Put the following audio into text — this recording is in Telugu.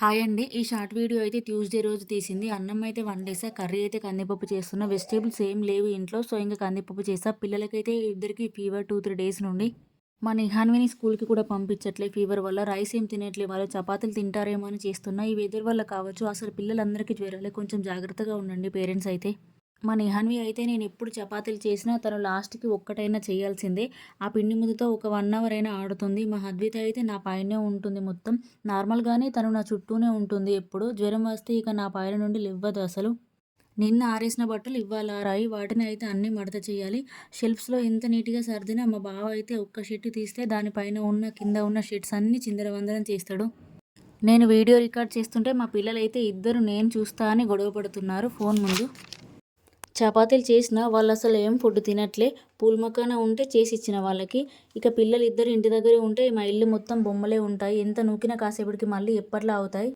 హాయ్ అండి. ఈ షార్ట్ వీడియో అయితే ట్యూస్‌డే రోజు తీసింది. అన్నం అయితే వండేసా. కర్రీ అయితే కందిపప్పు చేస్తున్నా. వెజిటబుల్స్ ఏం లేవు ఇంట్లో. సో, ఇంక కందిపప్పు చేశా. పిల్లలకైతే ఇద్దరికీ ఫీవర్ 2, 3 డేస్ నుండి. మా నిహాన్విని స్కూల్‌కి కూడా పంపించట్లే ఫీవర్ వల్ల. రైస్ ఏం తినట్లే. వాళ్ళు చపాతీలు తింటారేమో అని చేస్తున్నా. ఈ వెదర్ వల్ల కావచ్చు. అసలు పిల్లలందరికీ జ్వరాలే. కొంచెం జాగ్రత్తగా ఉండండి పేరెంట్స్ అయితే. మా నిహాన్వి అయితే నేనెప్పుడు చపాతీలు చేసినా తను లాస్ట్‌కి ఒక్కటైనా చేయాల్సిందే. ఆ పిండి ముద్దతో ఒక 1 అవర్ అయినా ఆడుతుంది. మా హద్విత అయితే నా పైనే ఉంటుంది మొత్తం. నార్మల్‌గానే తను నా చుట్టూనే ఉంటుంది ఎప్పుడు. జ్వరం వస్తే ఇక నా పైన నుండి లెవ్వదు అసలు. నిన్న ఆరేసిన బట్టలు ఇవాళ ఆరాయి. వాటిని అయితే అన్నీ మడత చేయాలి. షెల్ఫ్స్‌లో ఎంత నీట్‌గా సర్దినా మా బావ అయితే ఒక్క షర్ట్ తీస్తే దానిపైన ఉన్న, కింద ఉన్న షర్ట్స్ అన్నీ చిందరవందరం చేస్తాడు. నేను వీడియో రికార్డ్ చేస్తుంటే మా పిల్లలైతే ఇద్దరు నేను చూస్తా అని గొడవ పడుతున్నారు ఫోను ముందు. చపాతీలు చేసినా వాళ్ళసలు ఏం ఫుడ్ తినట్లే. పూల్ మఖానా ఉంటే చేసిచ్చిన వాళ్ళకి. ఇక పిల్లలిద్దరు ఇంటి దగ్గరే ఉంటే మా ఇల్లు మొత్తం బొమ్మలే ఉంటాయి. ఎంత నూకినా కాసేపటికి మళ్ళీ ఎప్పట్లా అవుతాయి.